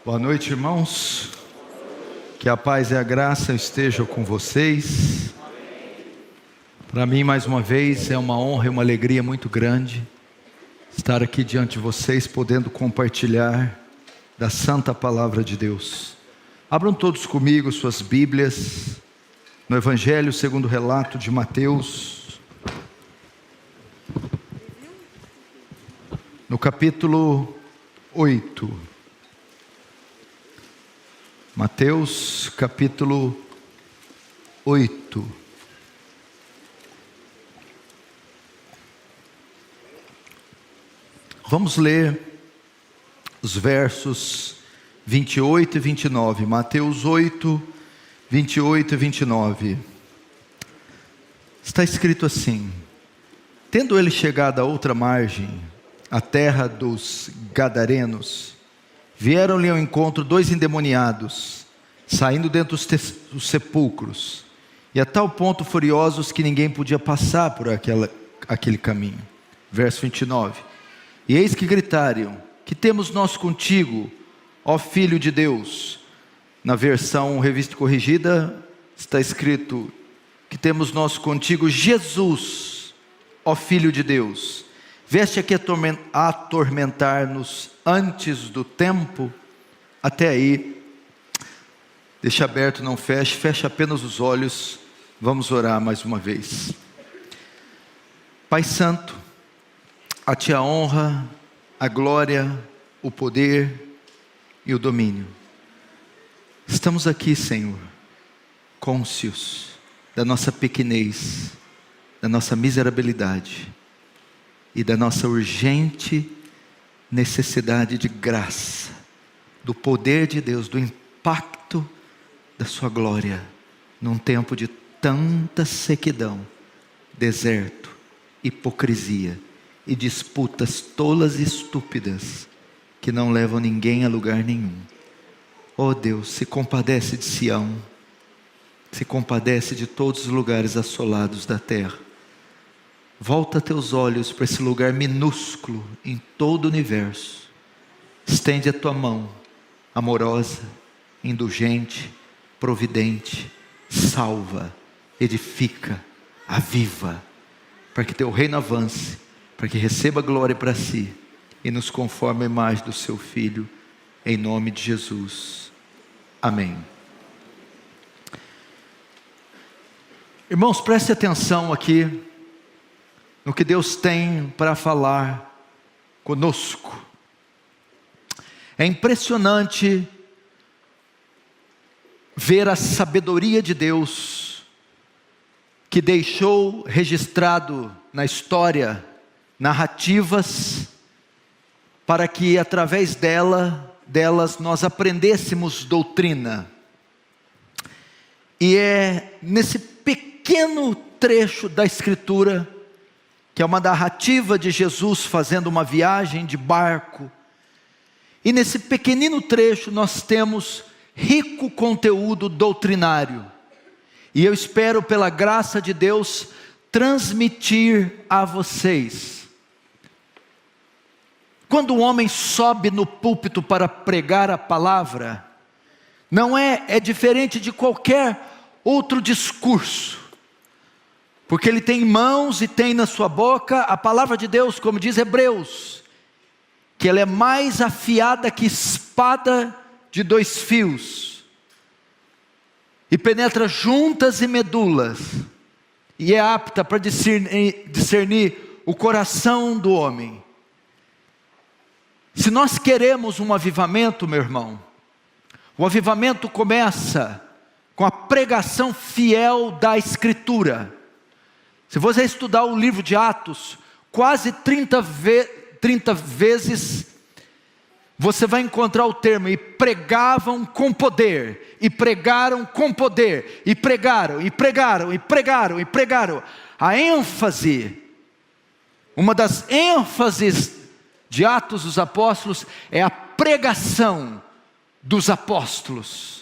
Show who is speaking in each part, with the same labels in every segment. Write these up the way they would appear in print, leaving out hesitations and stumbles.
Speaker 1: Boa noite, irmãos. Que a paz e a graça estejam com vocês. Para mim, mais uma vez, é uma honra e uma alegria muito grande estar aqui diante de vocês, podendo compartilhar da santa palavra de Deus. Abram todos comigo suas Bíblias no Evangelho segundo o relato de Mateus, no capítulo 8. Mateus capítulo 8. Vamos ler os versos 28 e 29. Mateus 8, 28 e 29. Está escrito assim: tendo ele chegado à outra margem, a terra dos Gadarenos, vieram-lhe ao encontro 2 endemoniados, saindo dentro dos sepulcros, e a tal ponto furiosos que ninguém podia passar por aquele caminho. Verso 29. E eis que gritaram: que temos nós contigo, ó Filho de Deus? Na versão Revista Corrigida está escrito: que temos nós contigo, Jesus, ó Filho de Deus? Veste aqui atormentar-nos antes do tempo? Até aí, deixa aberto, não feche, feche apenas os olhos. Vamos orar mais uma vez. Pai Santo, a Ti a honra, a glória, o poder e o domínio. Estamos aqui, Senhor, cônscios da nossa pequenez, da nossa miserabilidade e da nossa urgente necessidade de graça, do poder de Deus, do impacto da sua glória, num tempo de tanta sequidão, deserto, hipocrisia e disputas tolas e estúpidas, que não levam ninguém a lugar nenhum. Oh Deus, se compadece de Sião, se compadece de todos os lugares assolados da terra. Volta teus olhos para esse lugar minúsculo em todo o universo. Estende a tua mão, amorosa, indulgente, providente, salva, edifica, aviva, para que teu reino avance, para que receba glória para si e nos conforme a imagem do seu Filho, em nome de Jesus. Amém. Irmãos, preste atenção aqui no que Deus tem para falar conosco. É impressionante ver a sabedoria de Deus, que deixou registrado na história narrativas, para que através delas nós aprendêssemos doutrina. E é nesse pequeno trecho da Escritura, que é uma narrativa de Jesus fazendo uma viagem de barco, e nesse pequenino trecho nós temos rico conteúdo doutrinário, e eu espero pela graça de Deus transmitir a vocês. Quando um homem sobe no púlpito para pregar a palavra, não é diferente de qualquer outro discurso, porque ele tem em mãos e tem na sua boca a palavra de Deus, como diz Hebreus, que ela é mais afiada que espada de 2 fios, e penetra juntas e medulas, e é apta para discernir o coração do homem. Se nós queremos um avivamento, meu irmão, o avivamento começa com a pregação fiel da Escritura. Se você estudar o livro de Atos, quase 30 vezes, você vai encontrar o termo: e pregavam com poder, e pregaram com poder, e pregaram, e pregaram, e pregaram, e pregaram. A ênfase, uma das ênfases de Atos dos Apóstolos, é a pregação dos apóstolos.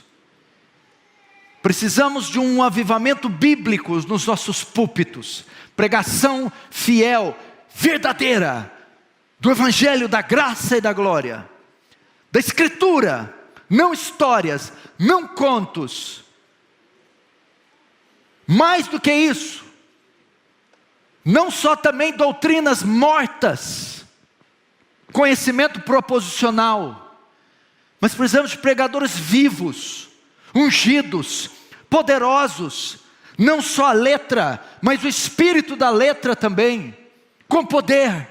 Speaker 1: Precisamos de um avivamento bíblico nos nossos púlpitos, pregação fiel, verdadeira, do Evangelho da graça e da glória, da Escritura, não histórias, não contos. Mais do que isso, não só também doutrinas mortas, conhecimento proposicional, mas precisamos de pregadores vivos, ungidos, poderosos, não só a letra, mas o espírito da letra também, com poder.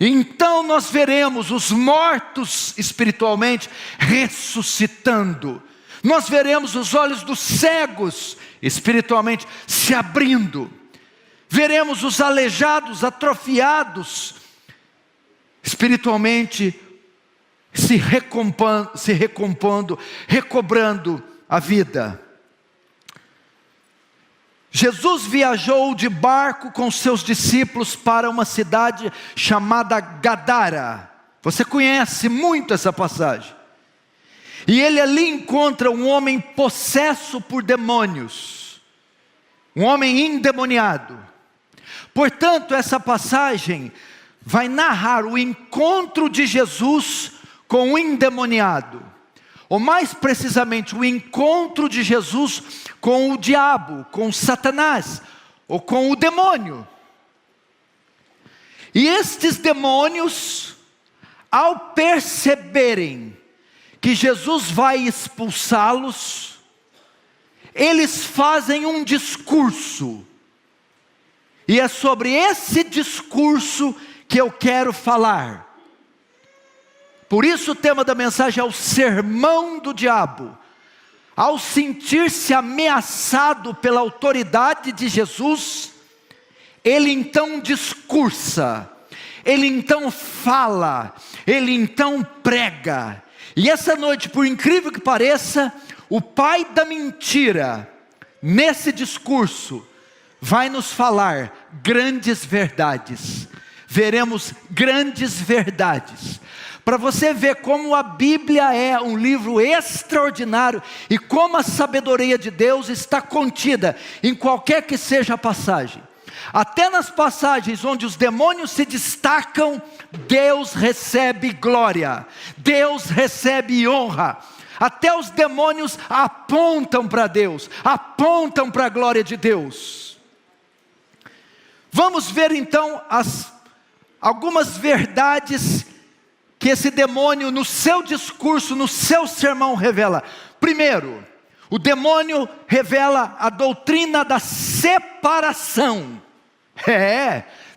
Speaker 1: Então nós veremos os mortos espiritualmente ressuscitando, nós veremos os olhos dos cegos espiritualmente se abrindo, veremos os aleijados, atrofiados espiritualmente se recompondo, recobrando a vida. Jesus viajou de barco com seus discípulos para uma cidade chamada Gadara. Você conhece muito essa passagem. E ele ali encontra um homem possesso por demônios, um homem endemoniado. Portanto, essa passagem vai narrar o encontro de Jesus com o endemoniado, ou mais precisamente o encontro de Jesus com o diabo, com Satanás, ou com o demônio. E estes demônios, ao perceberem que Jesus vai expulsá-los, eles fazem um discurso, e é sobre esse discurso que eu quero falar. Por isso o tema da mensagem é o sermão do diabo. Ao sentir-se ameaçado pela autoridade de Jesus, ele então discursa, ele então fala, ele então prega. E essa noite, por incrível que pareça, o pai da mentira, nesse discurso, vai nos falar grandes verdades. Veremos grandes verdades. Para você ver como a Bíblia é um livro extraordinário e como a sabedoria de Deus está contida em qualquer que seja a passagem. Até nas passagens onde os demônios se destacam, Deus recebe glória, Deus recebe honra. Até os demônios apontam para Deus, apontam para a glória de Deus. Vamos ver então algumas verdades que esse demônio no seu discurso, no seu sermão revela. Primeiro, o demônio revela a doutrina da separação.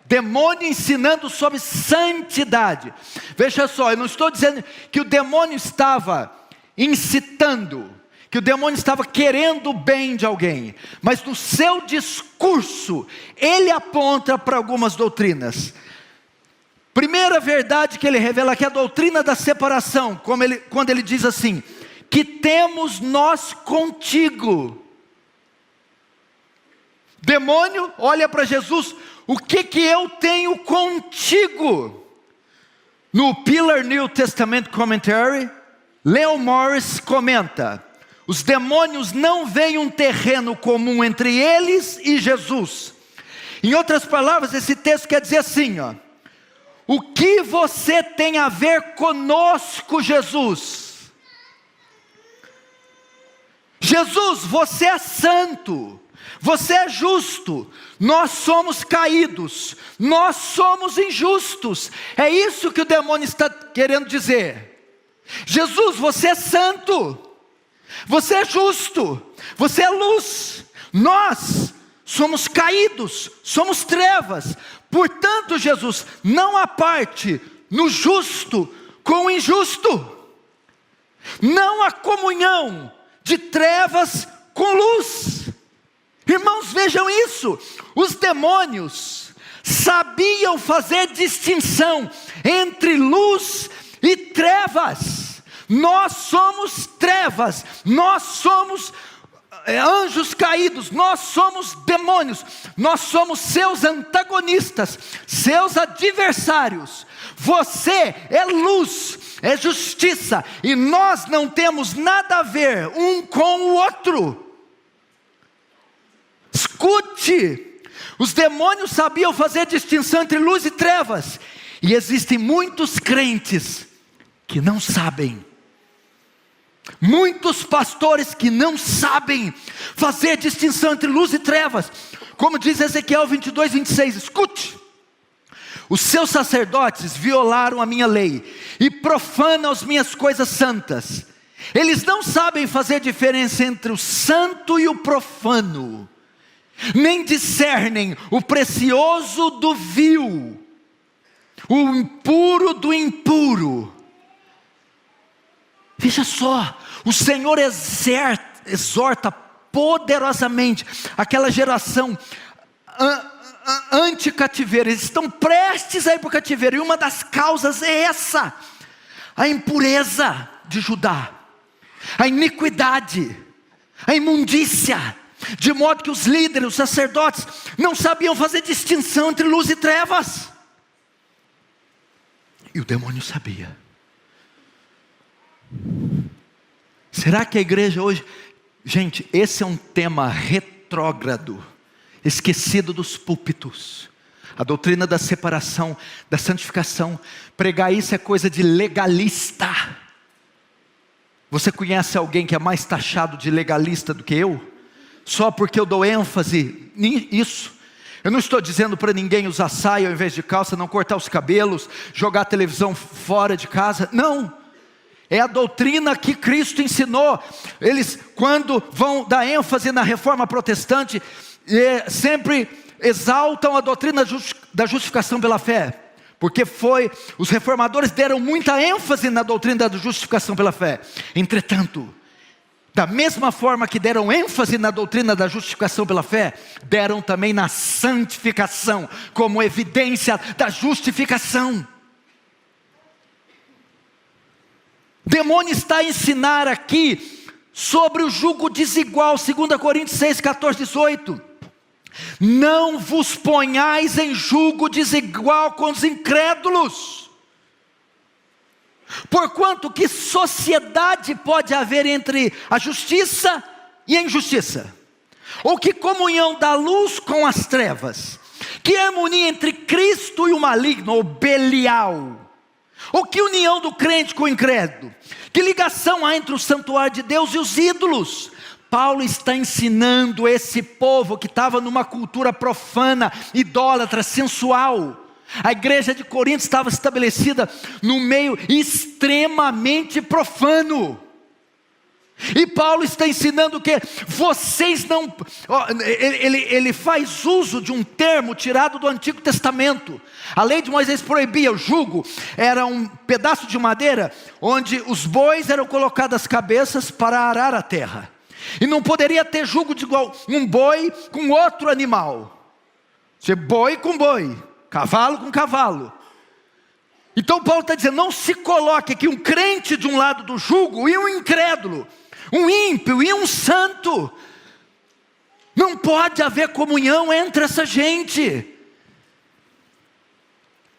Speaker 1: Demônio ensinando sobre santidade. Veja só, eu não estou dizendo que o demônio estava incitando, que o demônio estava querendo o bem de alguém, mas no seu discurso, ele aponta para algumas doutrinas. Primeira verdade que ele revela aqui é a doutrina da separação, quando ele diz assim: que temos nós contigo. Demônio olha para Jesus: o que eu tenho contigo? No Pillar New Testament Commentary, Leon Morris comenta: os demônios não veem um terreno comum entre eles e Jesus. Em outras palavras, esse texto quer dizer assim, o que você tem a ver conosco, Jesus? Jesus, você é santo, você é justo, nós somos caídos, nós somos injustos. É isso que o demônio está querendo dizer. Jesus, você é santo, você é justo, você é luz, nós somos caídos, somos trevas. Portanto, Jesus, não há parte no justo com o injusto. Não há comunhão de trevas com luz. Irmãos, vejam isso. Os demônios sabiam fazer distinção entre luz e trevas. Nós somos trevas, nós somos anjos caídos, nós somos demônios, nós somos seus antagonistas, seus adversários. Você é luz, é justiça, e nós não temos nada a ver um com o outro. Escute, os demônios sabiam fazer distinção entre luz e trevas, e existem muitos crentes que não sabem. Muitos pastores que não sabem fazer distinção entre luz e trevas. Como diz Ezequiel 22, 26, escute. Os seus sacerdotes violaram a minha lei e profanam as minhas coisas santas. Eles não sabem fazer diferença entre o santo e o profano, nem discernem o precioso do vil, o impuro do impuro. Veja só, o Senhor exorta poderosamente aquela geração anti-cativeiro. Eles estão prestes a ir para o cativeiro, e uma das causas é essa: a impureza de Judá, a iniquidade, a imundícia, de modo que os líderes, os sacerdotes, não sabiam fazer distinção entre luz e trevas, e o demônio sabia. Será que a igreja hoje... Gente, esse é um tema retrógrado, esquecido dos púlpitos. A doutrina da separação, da santificação. Pregar isso é coisa de legalista. Você conhece alguém que é mais taxado de legalista do que eu? Só porque eu dou ênfase nisso. Eu não estou dizendo para ninguém usar saia ao invés de calça, não cortar os cabelos, jogar a televisão fora de casa. Não. É a doutrina que Cristo ensinou. Eles, quando vão dar ênfase na reforma protestante, sempre exaltam a doutrina da justificação pela fé. Porque os reformadores deram muita ênfase na doutrina da justificação pela fé. Entretanto, da mesma forma que deram ênfase na doutrina da justificação pela fé, deram também na santificação, como evidência da justificação. O demônio está a ensinar aqui sobre o jugo desigual, 2 Coríntios 6, 14, 18. Não vos ponhais em jugo desigual com os incrédulos. Porquanto que sociedade pode haver entre a justiça e a injustiça? Ou que comunhão da luz com as trevas? Que harmonia entre Cristo e o maligno, ou Belial? Ou que união do crente com o incrédulo? Que ligação há entre o santuário de Deus e os ídolos? Paulo está ensinando esse povo que estava numa cultura profana, idólatra, sensual. A igreja de Corinto estava estabelecida num meio extremamente profano. E Paulo está ensinando que vocês não... Ele faz uso de um termo tirado do Antigo Testamento. A lei de Moisés proibia o jugo. Era um pedaço de madeira onde os bois eram colocados as cabeças para arar a terra. E não poderia ter jugo de igual um boi com outro animal. Ser boi com boi, cavalo com cavalo. Então Paulo está dizendo, não se coloque aqui um crente de um lado do jugo e um incrédulo, um ímpio e um santo. Não pode haver comunhão entre essa gente.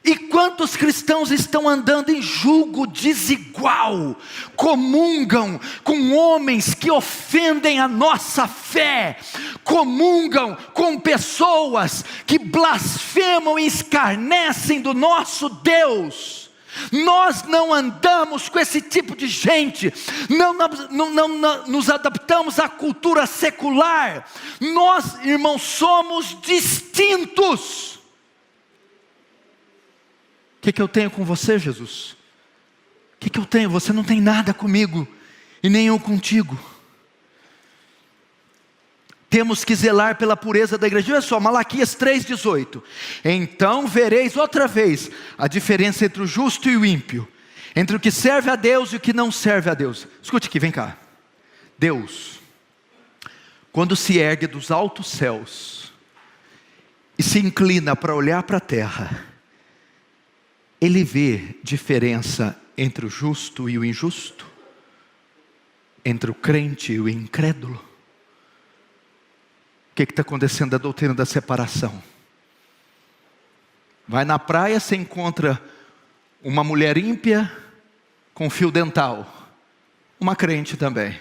Speaker 1: E quantos cristãos estão andando em jugo desigual, comungam com homens que ofendem a nossa fé, comungam com pessoas que blasfemam e escarnecem do nosso Deus. Nós não andamos com esse tipo de gente, não nos adaptamos à cultura secular. Nós, irmãos, somos distintos. O que eu tenho com você, Jesus? O que eu tenho? Você não tem nada comigo, e nem eu contigo. Temos que zelar pela pureza da igreja. Olha só, Malaquias 3,18. Então vereis outra vez a diferença entre o justo e o ímpio, entre o que serve a Deus e o que não serve a Deus. Escute aqui, vem cá. Deus, quando se ergue dos altos céus e se inclina para olhar para a terra, Ele vê diferença entre o justo e o injusto, entre o crente e o incrédulo. O que está acontecendo da doutrina da separação? Vai na praia, você encontra uma mulher ímpia com fio dental, uma crente também.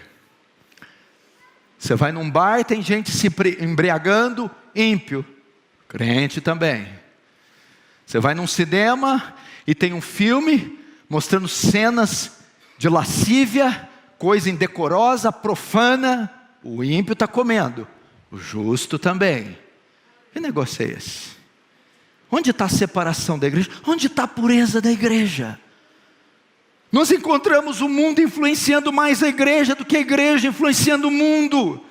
Speaker 1: Você vai num bar, tem gente se embriagando, ímpio, crente também. Você vai num cinema e tem um filme mostrando cenas de lascívia, coisa indecorosa, profana. O ímpio está comendo, o justo também. Que negócio é esse? Onde está a separação da igreja? Onde está a pureza da igreja? Nós encontramos o mundo influenciando mais a igreja do que a igreja influenciando o mundo.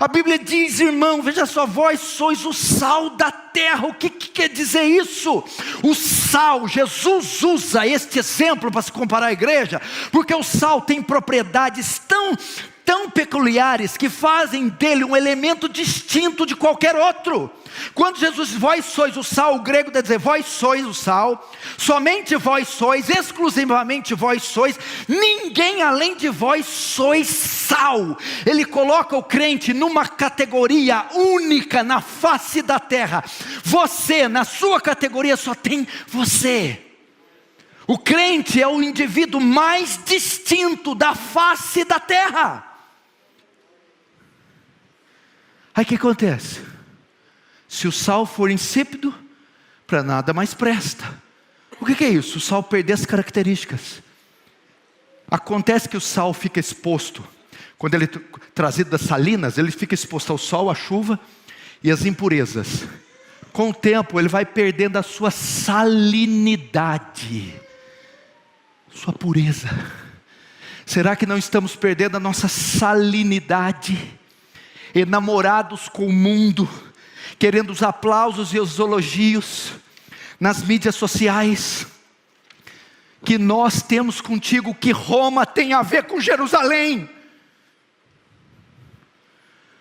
Speaker 1: A Bíblia diz, irmão, veja só, vós sois o sal da terra. O que quer dizer isso? O sal, Jesus usa este exemplo para se comparar à igreja, porque o sal tem propriedades tão peculiares que fazem dele um elemento distinto de qualquer outro. Quando Jesus diz, vós sois o sal, o grego deve dizer, vós sois o sal, somente vós sois, exclusivamente vós sois, ninguém além de vós sois sal. Ele coloca o crente numa categoria única na face da terra. Você, na sua categoria, só tem você. O crente é o indivíduo mais distinto da face da terra. Aí o que acontece? Se o sal for insípido, para nada mais presta. O que é isso? O sal perder as características. Acontece que o sal fica exposto. Quando ele é trazido das salinas, ele fica exposto ao sol, à chuva e às impurezas. Com o tempo, ele vai perdendo a sua salinidade, sua pureza. Será que não estamos perdendo a nossa salinidade? Enamorados com o mundo, querendo os aplausos e os elogios nas mídias sociais. Que nós temos contigo que Roma tem a ver com Jerusalém.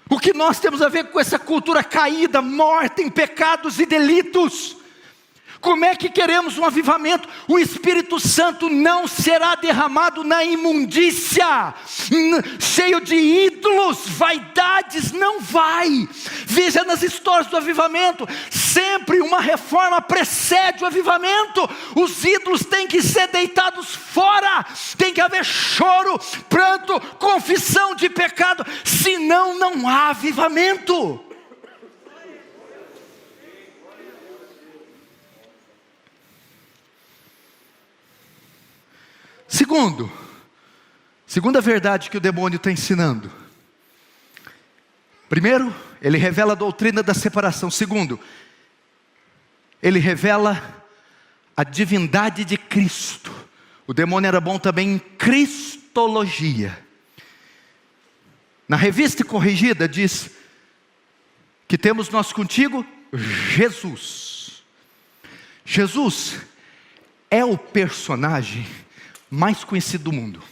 Speaker 1: O que nós temos a ver com essa cultura caída, morta em pecados e delitos? Como é que queremos um avivamento? O Espírito Santo não será derramado na imundícia, cheio de ídolos, vaidades, não vai. Veja nas histórias do avivamento, sempre uma reforma precede o avivamento. Os ídolos têm que ser deitados fora, tem que haver choro, pranto, confissão de pecado, senão não há avivamento. Segunda verdade que o demônio está ensinando. Primeiro, ele revela a doutrina da separação. Segundo, ele revela a divindade de Cristo. O demônio era bom também em cristologia. Na Revista Corrigida diz que temos nós contigo Jesus. Jesus é o personagem mais conhecido do mundo.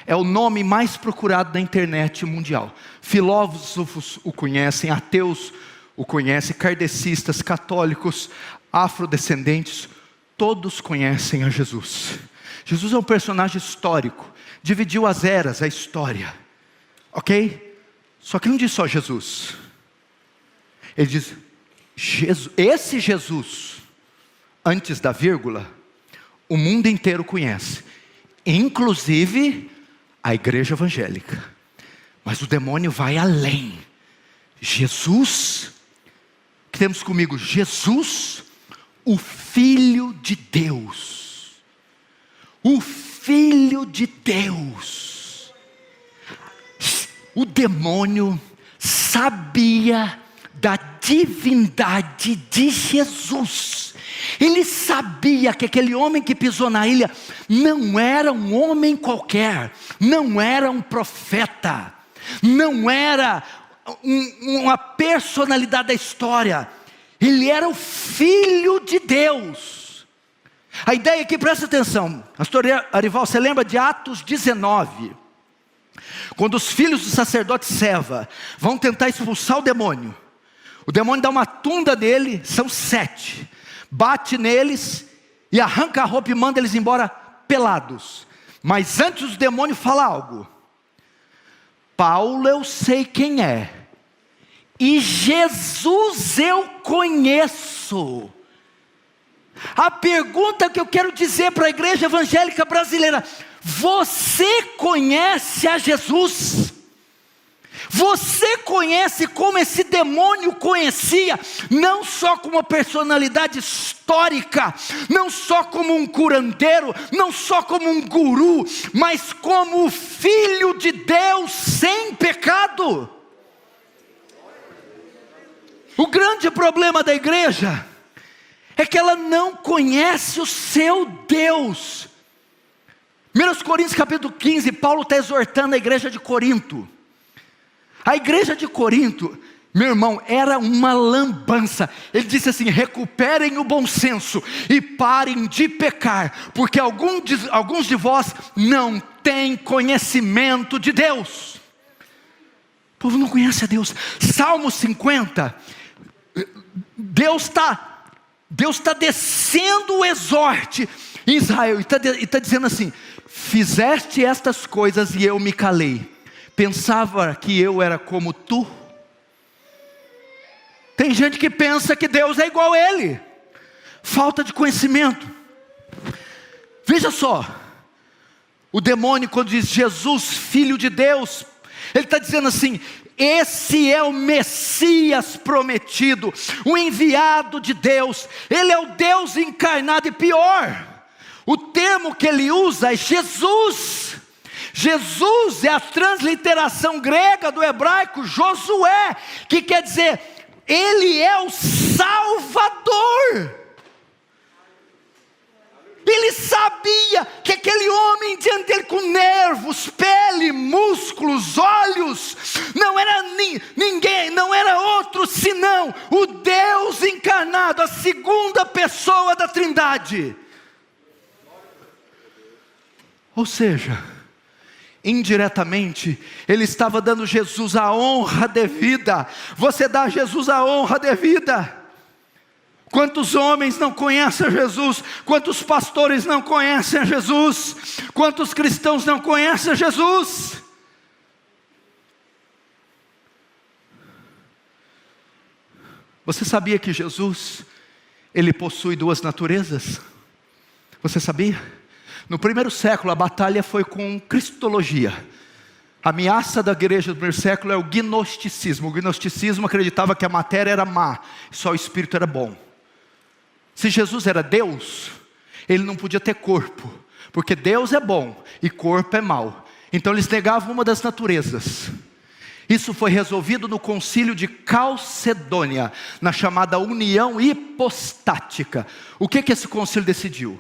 Speaker 1: É o nome mais procurado na internet mundial. Filósofos o conhecem, ateus o conhecem, kardecistas, católicos, afrodescendentes, todos conhecem a Jesus. Jesus é um personagem histórico, dividiu as eras, a história, ok? Só que não diz só Jesus. Ele diz, esse Jesus, antes da vírgula, o mundo inteiro conhece. Inclusive a igreja evangélica. Mas o demônio vai além. Jesus, que temos comigo, Jesus, o Filho de Deus. O Filho de Deus. O demônio sabia da divindade de Jesus. Ele sabia que aquele homem que pisou na ilha não era um homem qualquer, não era um profeta, não era uma personalidade da história, ele era o Filho de Deus. A ideia aqui, presta atenção, pastor Arival, você lembra de Atos 19, quando os filhos do sacerdote Seva vão tentar expulsar o demônio dá uma tunda nele, são 7, bate neles e arranca a roupa e manda eles embora pelados. Mas antes o demônio fala algo. Paulo eu sei quem é, e Jesus eu conheço. A pergunta que eu quero dizer para a igreja evangélica brasileira: você conhece a Jesus? Você conhece como esse demônio conhecia, não só como uma personalidade histórica, não só como um curandeiro, não só como um guru, mas como o Filho de Deus sem pecado. O grande problema da igreja é que ela não conhece o seu Deus. 1 Coríntios capítulo 15, Paulo está exortando a igreja de Corinto. A igreja de Corinto, meu irmão, era uma lambança. Ele disse assim: recuperem o bom senso e parem de pecar, porque alguns de vós não têm conhecimento de Deus. O povo não conhece a Deus. Salmo 50, Deus está descendo o exorte em Israel, e está dizendo assim: fizeste estas coisas e eu me calei, pensava que eu era como tu. Tem gente que pensa que Deus é igual a ele, falta de conhecimento. Veja só, o demônio quando diz Jesus, Filho de Deus, ele está dizendo assim: esse é o Messias prometido, o enviado de Deus, ele é o Deus encarnado. E pior, o termo que ele usa é Jesus. Jesus é a transliteração grega do hebraico Josué, que quer dizer, ele é o Salvador. Ele sabia que aquele homem diante dele, com nervos, pele, músculos, olhos, não era ninguém, não era outro senão o Deus encarnado, a segunda pessoa da Trindade. Ou seja, indiretamente, ele estava dando Jesus a honra devida. Você dá a Jesus a honra devida. Quantos homens não conhecem a Jesus? Quantos pastores não conhecem a Jesus? Quantos cristãos não conhecem a Jesus? Você sabia que Jesus, ele possui duas naturezas? Você sabia? No primeiro século a batalha foi com cristologia. A ameaça da igreja do primeiro século é o gnosticismo. O gnosticismo acreditava que a matéria era má, só o espírito era bom. Se Jesus era Deus, ele não podia ter corpo, porque Deus é bom e corpo é mau. Então eles negavam uma das naturezas. Isso foi resolvido no concílio de Calcedônia, na chamada união hipostática. O que esse concílio decidiu?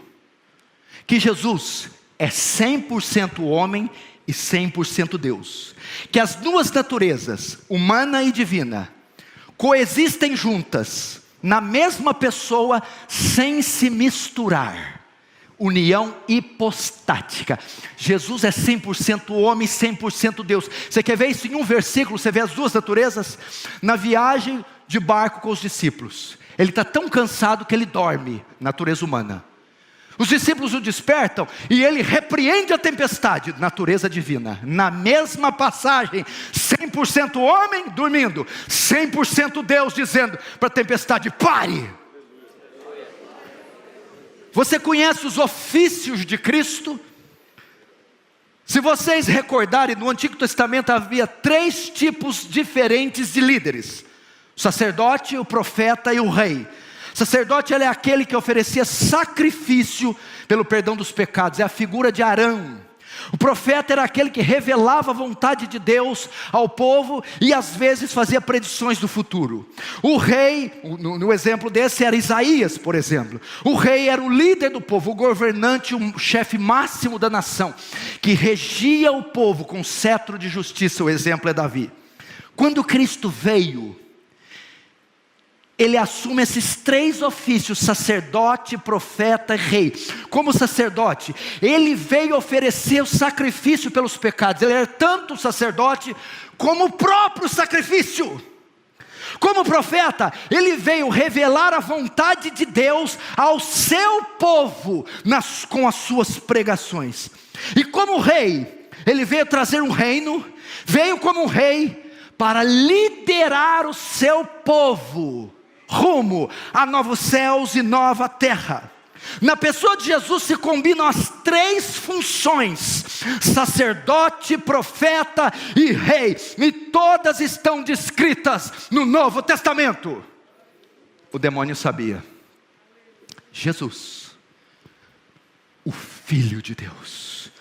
Speaker 1: Que Jesus é 100% homem e 100% Deus. Que as duas naturezas, humana e divina, coexistem juntas, na mesma pessoa, sem se misturar. União hipostática. Jesus é 100% homem e 100% Deus. Você quer ver isso em um versículo? Você vê as duas naturezas? Na viagem de barco com os discípulos, ele está tão cansado que ele dorme, natureza humana. Os discípulos o despertam e ele repreende a tempestade, natureza divina. Na mesma passagem, 100% homem dormindo, 100% Deus dizendo para a tempestade: pare. Você conhece os ofícios de Cristo? Se vocês recordarem, no Antigo Testamento havia 3 tipos diferentes de líderes: o sacerdote, o profeta e o rei. O sacerdote, ele é aquele que oferecia sacrifício pelo perdão dos pecados, é a figura de Arão. O profeta era aquele que revelava a vontade de Deus ao povo e às vezes fazia predições do futuro. O rei, no exemplo desse, era Isaías, por exemplo. O rei era o líder do povo, o governante, o chefe máximo da nação, que regia o povo com cetro de justiça. O exemplo é Davi. Quando Cristo veio, ele assume esses 3 ofícios: sacerdote, profeta e rei. Como sacerdote, ele veio oferecer o sacrifício pelos pecados. Ele era tanto sacerdote como o próprio sacrifício. Como profeta, ele veio revelar a vontade de Deus ao seu povo com as suas pregações. E como rei, ele veio trazer um reino, veio como um rei para liderar o seu povo rumo a novos céus e nova terra. Na pessoa de Jesus se combinam as três funções: sacerdote, profeta e rei. E todas estão descritas no Novo Testamento. O demônio sabia. Jesus, o Filho de Deus.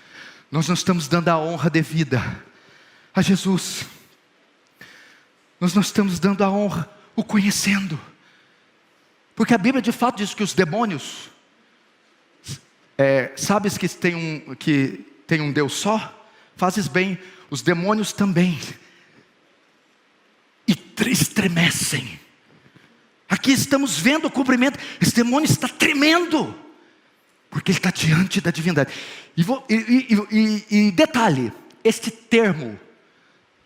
Speaker 1: Nós não estamos dando a honra devida a Jesus. Nós não estamos dando a honra, o conhecendo. Porque a Bíblia de fato diz que os demônios, sabes que tem um Deus só? Fazes bem, os demônios também. E estremecem. Aqui estamos vendo o cumprimento. Esse demônio está tremendo, porque ele está diante da divindade. E detalhe, este termo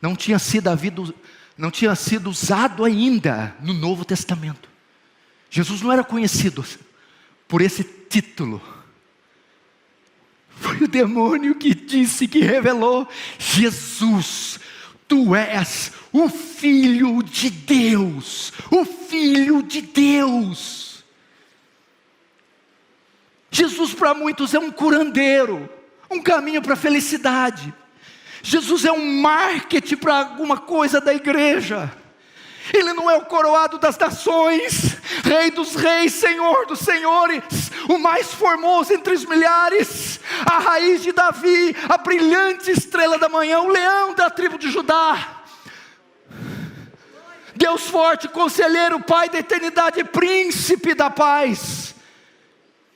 Speaker 1: não tinha sido usado ainda no Novo Testamento. Jesus não era conhecido por esse título. Foi o demônio que disse, que revelou: Jesus, tu és o Filho de Deus, o Filho de Deus. Jesus para muitos é um curandeiro, um caminho para a felicidade. Jesus é um marketing para alguma coisa da igreja. Ele não é o coroado das nações, Rei dos reis, Senhor dos senhores, o mais formoso entre os milhares, a raiz de Davi, a brilhante estrela da manhã, o leão da tribo de Judá. Deus forte, conselheiro, Pai da eternidade, príncipe da paz.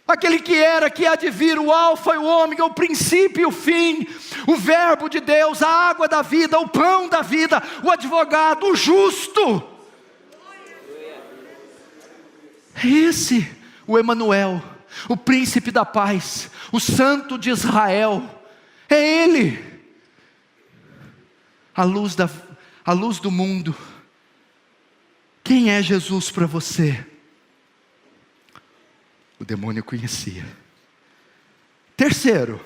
Speaker 1: Aquele que era, que há de vir, o alfa e o ômega, o princípio e o fim, o verbo de Deus, a água da vida, o pão da vida, o advogado, o justo. Esse, o Emanuel, o príncipe da paz, o santo de Israel, é Ele, a luz do mundo. Quem é Jesus para você? O demônio conhecia. Terceiro,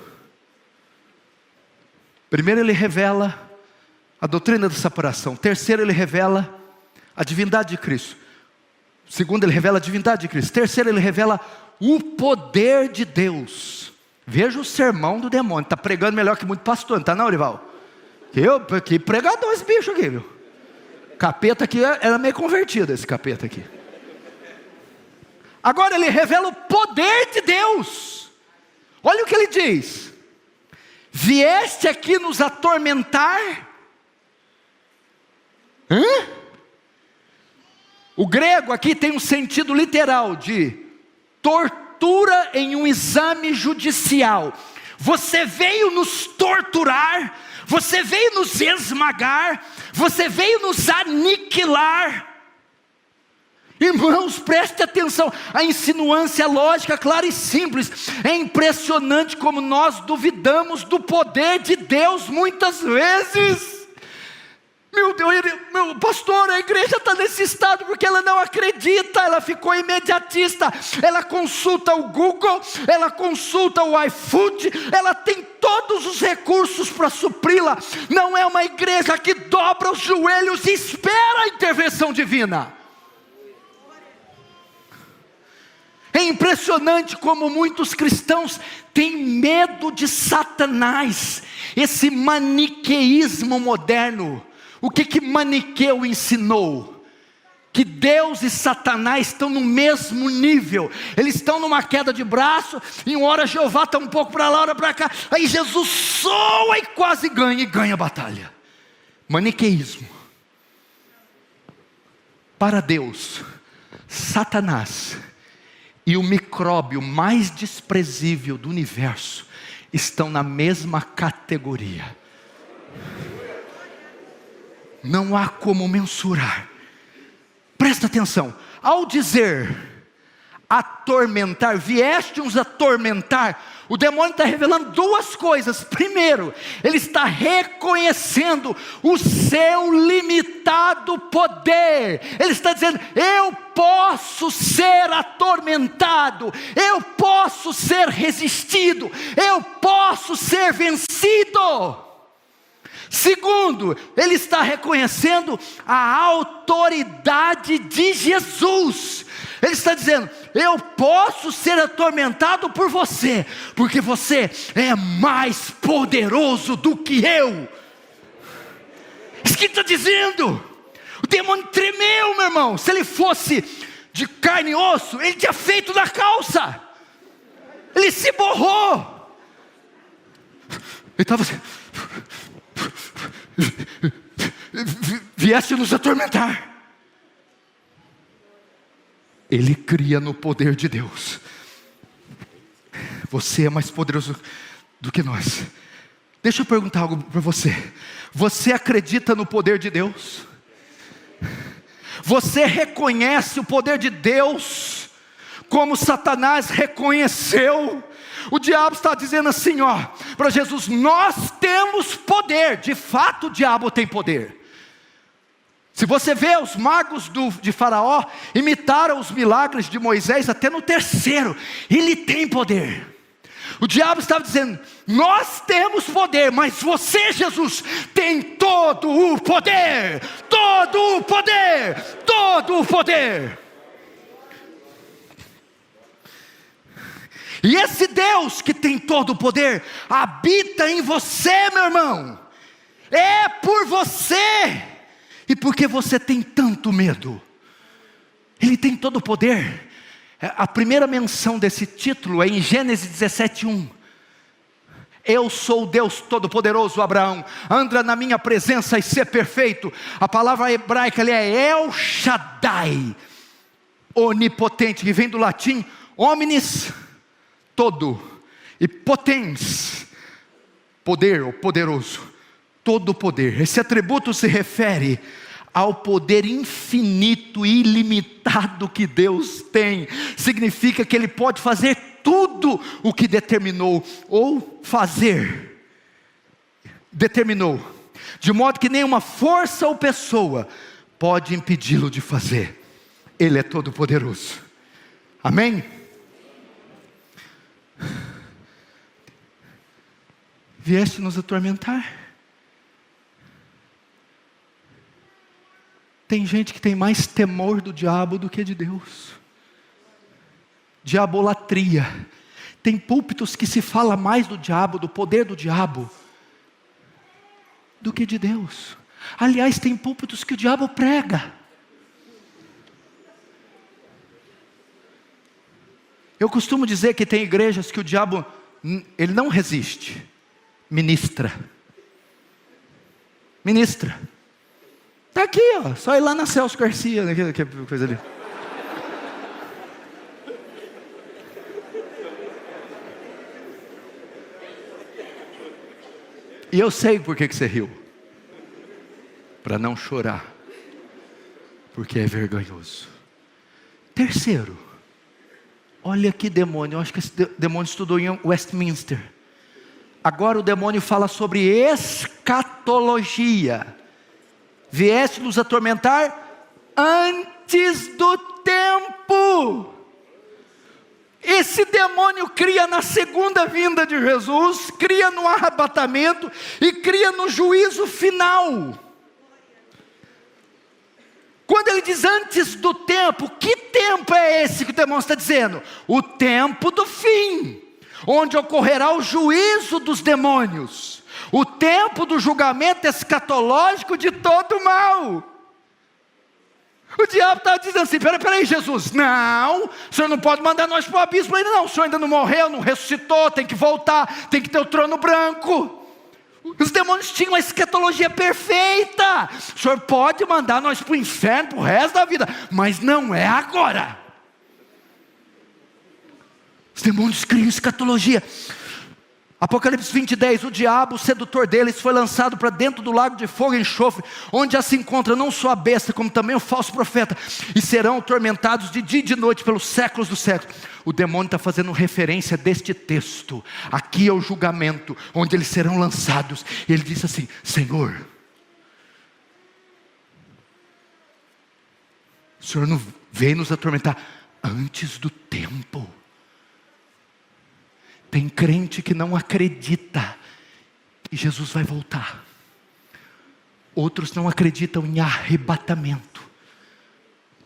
Speaker 1: primeiro ele revela a doutrina da separação. Terceiro, ele revela a divindade de Cristo. Segundo, ele revela a divindade de Cristo. Terceiro, ele revela o poder de Deus. Veja o sermão do demônio. Está pregando melhor que muito pastor, não está não, Orival? Que pregador esse bicho aqui, viu? Capeta aqui, era meio convertido esse capeta aqui. Agora ele revela o poder de Deus. Olha o que ele diz: vieste aqui nos atormentar? O grego aqui tem um sentido literal de tortura em um exame judicial. Você veio nos torturar, você veio nos esmagar, você veio nos aniquilar. Irmãos, preste atenção, a insinuância lógica clara e simples. É impressionante como nós duvidamos do poder de Deus muitas vezes. Meu Deus, meu pastor, a igreja está nesse estado porque ela não acredita, ela ficou imediatista, ela consulta o Google, ela consulta o iFood, ela tem todos os recursos para supri-la. Não é uma igreja que dobra os joelhos e espera a intervenção divina. É impressionante como muitos cristãos têm medo de Satanás, esse maniqueísmo moderno. O que Maniqueu ensinou? Que Deus e Satanás estão no mesmo nível. Eles estão numa queda de braço, e uma hora Jeová está um pouco para lá, hora para cá. Aí Jesus soa e quase ganha a batalha. Maniqueísmo. Para Deus, Satanás e o micróbio mais desprezível do universo estão na mesma categoria. Não há como mensurar. Presta atenção. Ao dizer atormentar, vieste uns atormentar, o demônio está revelando duas coisas. Primeiro, ele está reconhecendo o seu limitado poder. Ele está dizendo: eu posso ser atormentado, eu posso ser resistido, eu posso ser vencido. Segundo, ele está reconhecendo a autoridade de Jesus. Ele está dizendo: eu posso ser atormentado por você, porque você é mais poderoso do que eu. Isso que está dizendo. O demônio tremeu, meu irmão. Se ele fosse de carne e osso, ele tinha feito na calça. Ele se borrou. Ele estava assim: viesse nos atormentar. Ele cria no poder de Deus. Você é mais poderoso do que nós. Deixa eu perguntar algo para você. Você acredita no poder de Deus? Você reconhece o poder de Deus como Satanás reconheceu? O diabo está dizendo assim, ó, para Jesus: nós temos poder. De fato o diabo tem poder. Se você vê, os magos de Faraó imitaram os milagres de Moisés até no terceiro. Ele tem poder. O diabo estava dizendo: nós temos poder, mas você, Jesus, tem todo o poder. Todo o poder. Todo o poder. E esse Deus que tem todo o poder habita em você, meu irmão. É por você. E por que você tem tanto medo? Ele tem todo o poder. A primeira menção desse título é em Gênesis 17:1. Eu sou o Deus Todo-Poderoso, Abraão, anda na minha presença e ser perfeito. A palavra hebraica ali é El Shaddai, onipotente, que vem do latim omnis, todo, e potens, poder ou poderoso, todo poder. Esse atributo se refere ao poder infinito e ilimitado que Deus tem. Significa que Ele pode fazer tudo o que determinou, ou determinou, de modo que nenhuma força ou pessoa pode impedi-lo de fazer. Ele é todo poderoso. Amém? Vieste nos atormentar? Tem gente que tem mais temor do diabo do que de Deus. Diabolatria. Tem púlpitos que se fala mais do diabo, do poder do diabo, do que de Deus. Aliás, tem púlpitos que o diabo prega. Eu costumo dizer que tem igrejas que o diabo, ele não resiste, ministra. Está aqui, ó, só ir lá na Celso Garcia, que coisa ali. E eu sei por que você riu. Para não chorar. Porque é vergonhoso. Terceiro, olha que demônio. Eu acho que esse demônio estudou em Westminster. Agora o demônio fala sobre escatologia. Vieste nos atormentar antes do tempo. Esse demônio cria na segunda vinda de Jesus, cria no arrebatamento e cria no juízo final. Quando ele diz antes do tempo, que tempo é esse que o demônio está dizendo? O tempo do fim, onde ocorrerá o juízo dos demônios, o tempo do julgamento escatológico de todo o mal. O diabo está dizendo assim: peraí Jesus, não, o Senhor não pode mandar nós para o abismo ainda não, o Senhor ainda não morreu, não ressuscitou, tem que voltar, tem que ter o trono branco. Os demônios tinham a escatologia perfeita. O Senhor pode mandar nós para o inferno para o resto da vida, mas não é agora. Os demônios criam escatologia. Apocalipse 20:10, o diabo, o sedutor deles, foi lançado para dentro do lago de fogo e enxofre, onde já se encontra não só a besta, como também o falso profeta, e serão atormentados de dia e de noite pelos séculos dos séculos. O demônio está fazendo referência deste texto. Aqui é o julgamento, onde eles serão lançados. E ele diz assim: Senhor, o Senhor não veio nos atormentar antes do tempo. Tem crente que não acredita que Jesus vai voltar. Outros não acreditam em arrebatamento.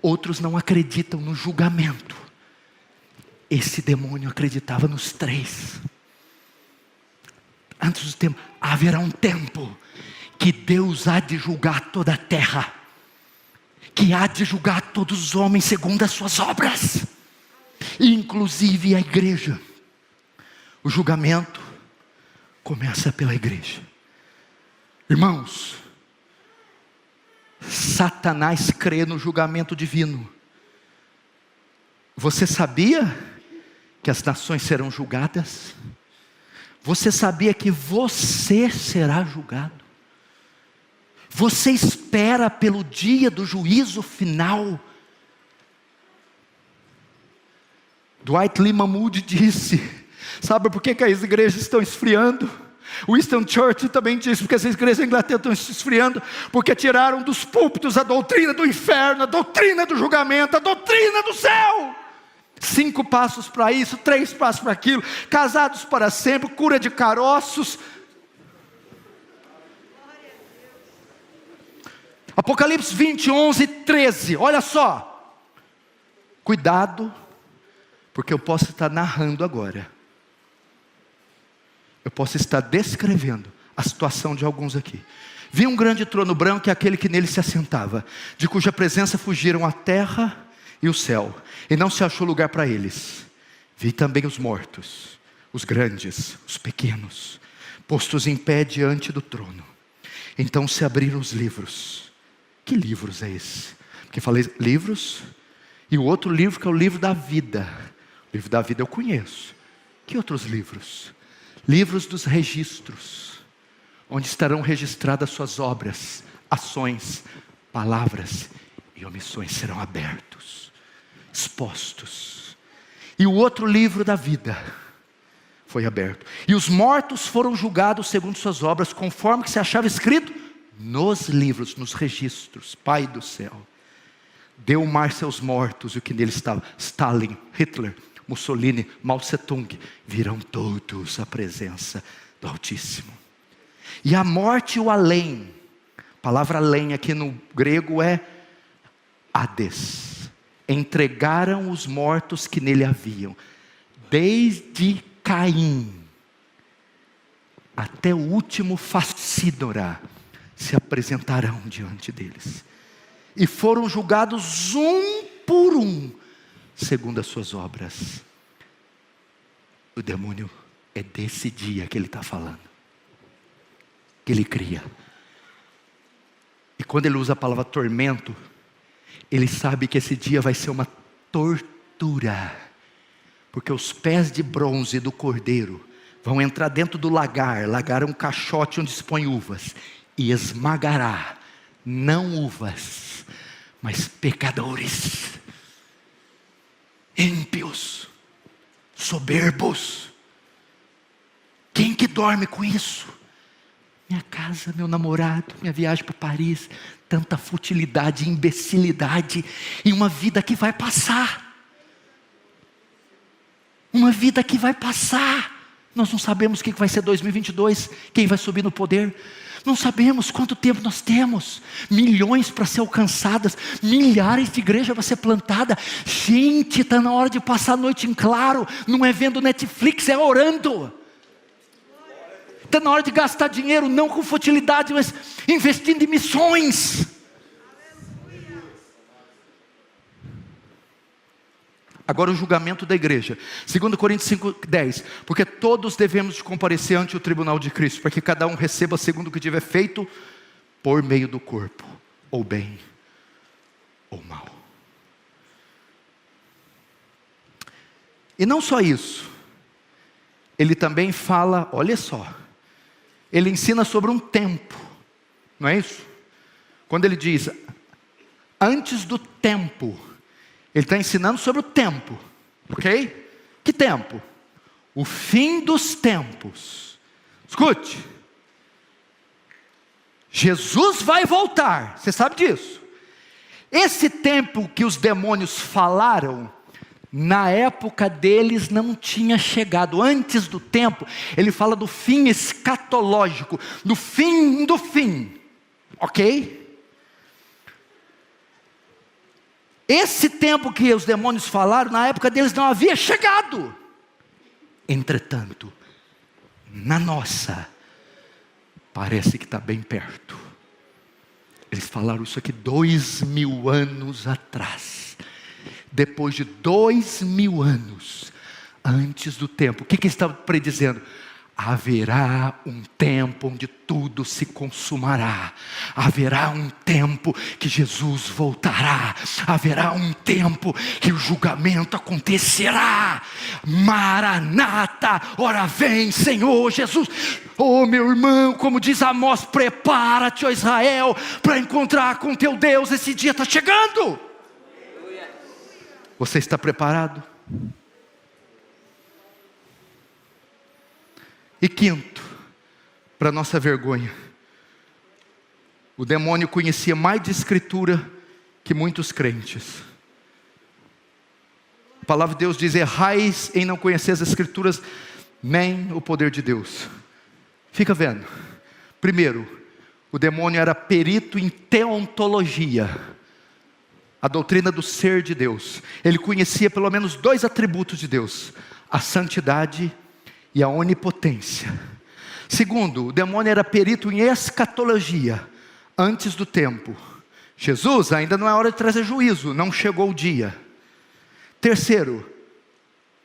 Speaker 1: Outros não acreditam no julgamento. Esse demônio acreditava nos três. Antes do tempo, haverá um tempo que Deus há de julgar toda a terra, que há de julgar todos os homens segundo as suas obras, inclusive a igreja. O julgamento começa pela igreja. Irmãos, Satanás crê no julgamento divino. Você sabia que as nações serão julgadas? Você sabia que você será julgado? Você espera pelo dia do juízo final? Dwight Lyman Moody disse: sabe por que as igrejas estão esfriando? Winston Churchill também disse: porque as igrejas da Inglaterra estão se esfriando, porque tiraram dos púlpitos a doutrina do inferno, a doutrina do julgamento, a doutrina do céu. 5 passos para isso, 3 passos para aquilo, casados para sempre, cura de caroços. Apocalipse 20, 11, 13, olha só. Cuidado, porque eu posso estar narrando agora. Eu posso estar descrevendo a situação de alguns aqui. Vi um grande trono branco e aquele que nele se assentava, de cuja presença fugiram a terra e o céu, e não se achou lugar para eles. Vi também os mortos, os grandes, os pequenos, postos em pé diante do trono. Então se abriram os livros. Que livros é esse? Porque falei livros, e o outro livro que é o livro da vida. O livro da vida eu conheço. Que outros livros? Livros dos registros, onde estarão registradas suas obras, ações, palavras e omissões serão abertos, expostos. E o outro livro da vida foi aberto. E os mortos foram julgados segundo suas obras, conforme que se achava escrito nos livros, nos registros. Pai do céu, deu o mar seus mortos, e o que nele estava, Stalin, Hitler, Mussolini, Mao Tse-tung, virão todos à presença do Altíssimo. E a morte e o além, a palavra além aqui no grego é Hades, entregaram os mortos que nele haviam, desde Caim até o último facídora, se apresentarão diante deles, e foram julgados um por um, segundo as suas obras. O demônio é desse dia que ele está falando, que ele cria. E quando ele usa a palavra tormento, ele sabe que esse dia vai ser uma tortura, porque os pés de bronze do cordeiro vão entrar dentro do lagar. Lagar é um caixote onde se põe uvas, e esmagará, não uvas, mas pecadores, ímpios, soberbos. Quem que dorme com isso? Minha casa, meu namorado, minha viagem para Paris, tanta futilidade, imbecilidade, e uma vida que vai passar. Uma vida que vai passar. Nós não sabemos o que vai ser 2022, quem vai subir no poder. Não sabemos quanto tempo nós temos. Milhões para ser alcançadas, milhares de igrejas para ser plantada. Gente, está na hora de passar a noite em claro. Não é vendo Netflix, é orando. Está na hora de gastar dinheiro, não com futilidade, mas investindo em missões. Agora o julgamento da igreja, 2 Coríntios 5:10, porque todos devemos de comparecer ante o tribunal de Cristo, para que cada um receba segundo o que tiver feito por meio do corpo, ou bem ou mal. E não só isso, ele também fala, olha só, ele ensina sobre um tempo, não é isso? Quando ele diz, antes do tempo, ele está ensinando sobre o tempo, ok? Que tempo? O fim dos tempos. Escute, Jesus vai voltar, você sabe disso. Esse tempo que os demônios falaram, na época deles não tinha chegado. Antes do tempo, ele fala do fim escatológico, do fim, ok? Esse tempo que os demônios falaram, na época deles não havia chegado. Entretanto, na nossa, parece que está bem perto. Eles falaram isso aqui 2000 anos atrás. Depois de 2000 anos, antes do tempo, o que eles estavam predizendo? Haverá um tempo onde tudo se consumará. Haverá um tempo que Jesus voltará. Haverá um tempo que o julgamento acontecerá. Maranata, ora vem Senhor Jesus. Oh meu irmão, como diz Amós, prepara-te, ó Israel, para encontrar com teu Deus. Esse dia está chegando. Você está preparado? E quinto, para nossa vergonha, o demônio conhecia mais de escritura que muitos crentes. A palavra de Deus diz: errais em não conhecer as escrituras, nem o poder de Deus. Fica vendo. Primeiro, o demônio era perito em teontologia, a doutrina do ser de Deus. Ele conhecia pelo menos 2 atributos de Deus: a santidade e a onipotência. Segundo, o demônio era perito em escatologia, antes do tempo. Jesus, ainda não é hora de trazer juízo, não chegou o dia. Terceiro,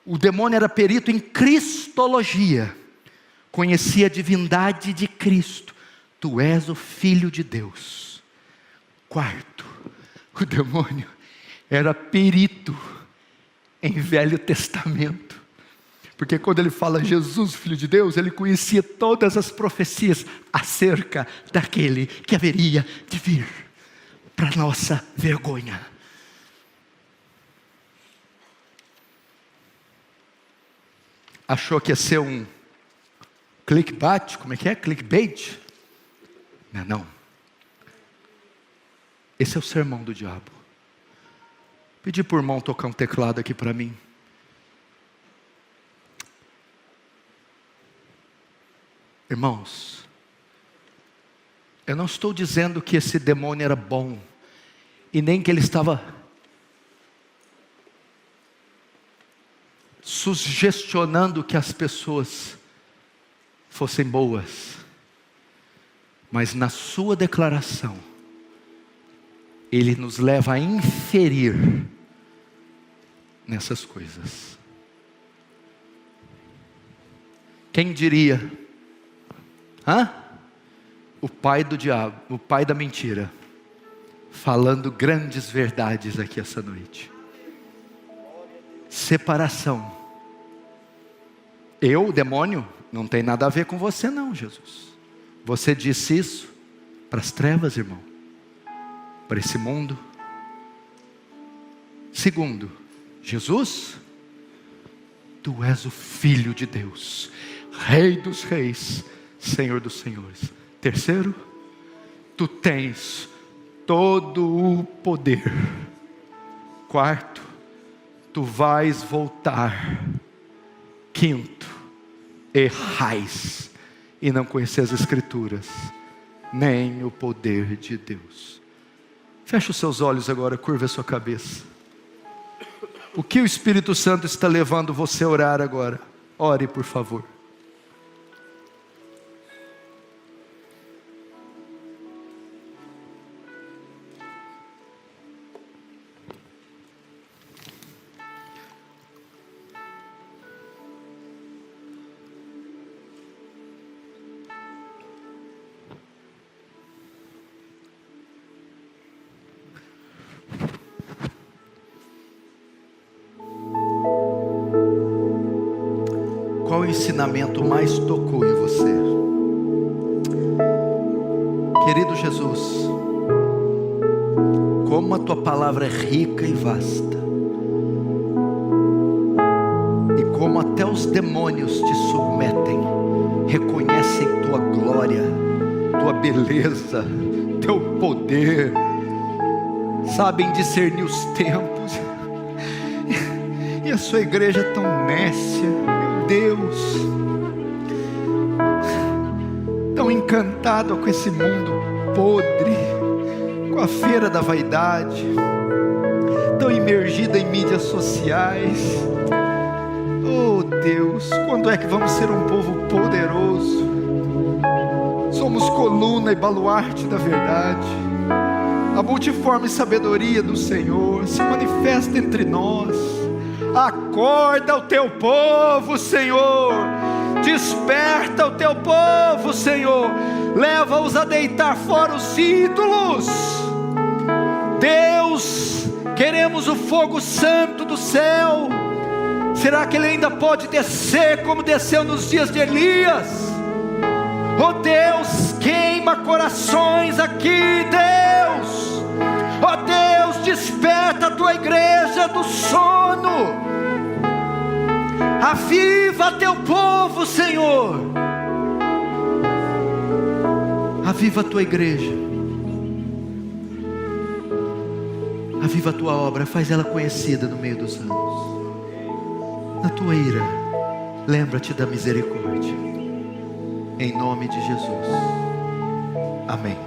Speaker 1: o demônio era perito em cristologia, conhecia a divindade de Cristo. Tu és o Filho de Deus. Quarto, o demônio era perito em Velho Testamento. Porque quando ele fala Jesus, Filho de Deus, ele conhecia todas as profecias acerca daquele que haveria de vir, para nossa vergonha. Achou que ia ser um clickbait? Como é que é? Clickbait? Não. Esse é o sermão do diabo. Pedi por irmão tocar um teclado aqui para mim. Irmãos, eu não estou dizendo que esse demônio era bom, e nem que ele estava sugestionando que as pessoas fossem boas, mas na sua declaração, ele nos leva a inferir nessas coisas. Quem diria? O pai do diabo, o pai da mentira, falando grandes verdades aqui essa noite. Separação. Eu, demônio, não tem nada a ver com você não, Jesus. Você disse isso para as trevas, irmão, para esse mundo. Segundo, Jesus, tu és o Filho de Deus, Rei dos reis, Senhor dos senhores. Terceiro, tu tens todo o poder. Quarto, tu vais voltar. Quinto, errais e não conheces as escrituras, nem o poder de Deus. Feche os seus olhos agora, curva a sua cabeça. O que o Espírito Santo está levando você a orar agora? Ore, por favor. Qual o ensinamento mais tocou em você? Querido Jesus, como a tua palavra é rica e vasta, e como até os demônios te submetem, reconhecem tua glória, tua beleza, teu poder, sabem discernir os tempos, e a sua igreja é tão nécia, meu Deus, tão encantado com esse mundo podre, com a feira da vaidade, tão imergida em mídias sociais. Oh Deus, quando é que vamos ser um povo poderoso? Somos coluna e baluarte da verdade. A multiforme sabedoria do Senhor se manifesta entre nós. Acorda o teu povo, Senhor. Desperta o teu povo, Senhor. Leva-os a deitar fora os ídolos. Deus, queremos o fogo santo do céu. Será que ele ainda pode descer como desceu nos dias de Elias? Oh Deus, queima corações aqui, Deus. Oh Deus, desperta a tua igreja do sono. Aviva teu povo, Senhor. Aviva a tua igreja. Aviva a tua obra, faz ela conhecida no meio dos anos. Na tua ira, lembra-te da misericórdia. Em nome de Jesus. Amém.